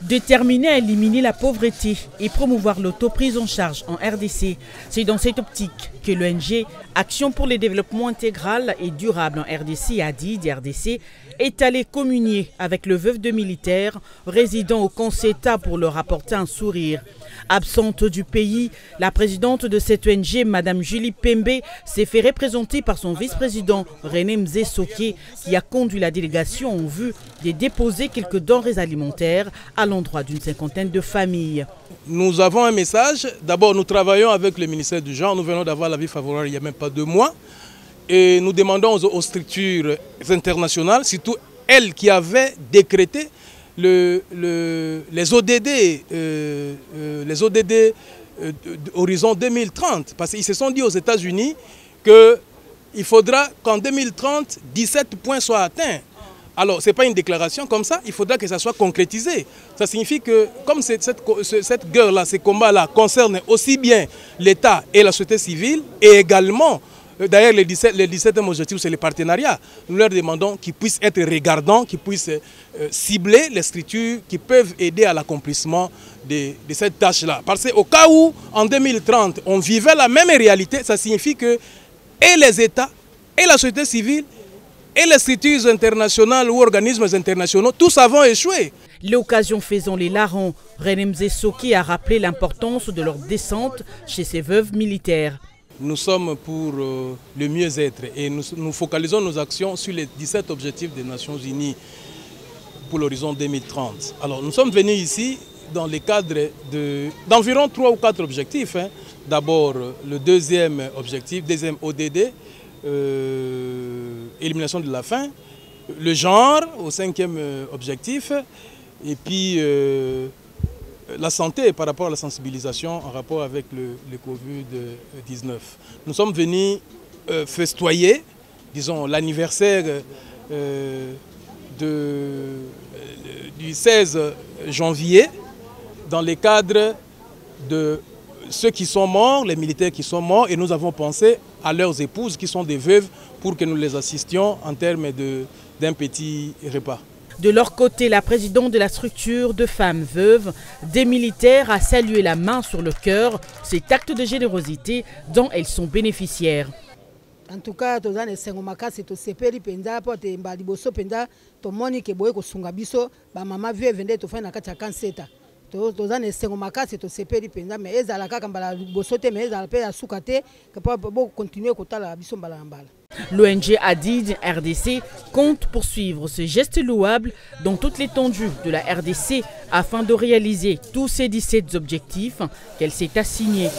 Déterminé à éliminer la pauvreté et promouvoir l'autoprise en charge en RDC, c'est dans cette optique que l'ONG Action pour le développement intégral et durable en RDC, ADID RDC, est allé communier avec le veuve de militaires résidant au Conseil-État pour leur apporter un sourire. Absente du pays, la présidente de cette ONG, Mme Julie Pembe, s'est fait représenter par son vice-président René Mzesoké, qui a conduit la délégation en vue de déposer quelques denrées alimentaires à l'endroit d'une cinquantaine de familles. Nous avons un message. D'abord, nous travaillons avec le ministère du Genre. Nous venons d'avoir l'avis favorable il n'y a même pas 2 mois. Et nous demandons aux structures internationales, surtout elles qui avaient décrété les ODD horizon 2030. Parce qu'ils se sont dit aux États-Unis qu'il faudra qu'en 2030, 17 points soient atteints. Alors, ce n'est pas une déclaration comme ça, il faudra que ça soit concrétisé. Ça signifie que, comme cette guerre-là, ces combats-là concernent aussi bien l'État et la société civile, et également, d'ailleurs, les 17e objectifs, c'est le partenariat. Nous leur demandons qu'ils puissent être regardants, qu'ils puissent cibler les structures qui peuvent aider à l'accomplissement de cette tâche-là. Parce qu'au cas où, en 2030, on vivait la même réalité, ça signifie que et les États, et la société civile, et les structures internationales ou organismes internationaux, tous avons échoué. L'occasion faisant les larrons, René Mzesoké a rappelé l'importance de leur descente chez ces veuves militaires. Nous sommes pour le mieux-être et nous focalisons nos actions sur les 17 objectifs des Nations Unies pour l'horizon 2030. Alors nous sommes venus ici dans le cadre d'environ 3 ou 4 objectifs. D'abord le deuxième objectif, deuxième ODD, élimination de la faim, le genre au 5e objectif, et puis la santé par rapport à la sensibilisation en rapport avec le Covid-19. Nous sommes venus festoyer, disons, l'anniversaire du 16 janvier dans le cadre de ceux qui sont morts, les militaires qui sont morts, et nous avons pensé à leurs épouses qui sont des veuves pour que nous les assistions en termes d'un petit repas. De leur côté, la présidente de la structure de femmes veuves des militaires a salué la main sur le cœur cet acte de générosité dont elles sont bénéficiaires. En tout cas, tous les sengomakas c'est au sepeli penda pour te mbaliboso penda to moni ke boye ko sunga biso ba mama veuve vende to fa na kati ya kanseta. Tous les sengomakas c'est au sepeli penda mais ezala kaka mbala boso te mais ezala pe ya sukate que pour continuer kotala biso mbala mbala. L'ONG ADID RDC compte poursuivre ce geste louable dans toute l'étendue de la RDC afin de réaliser tous ces 17 objectifs qu'elle s'est assignés.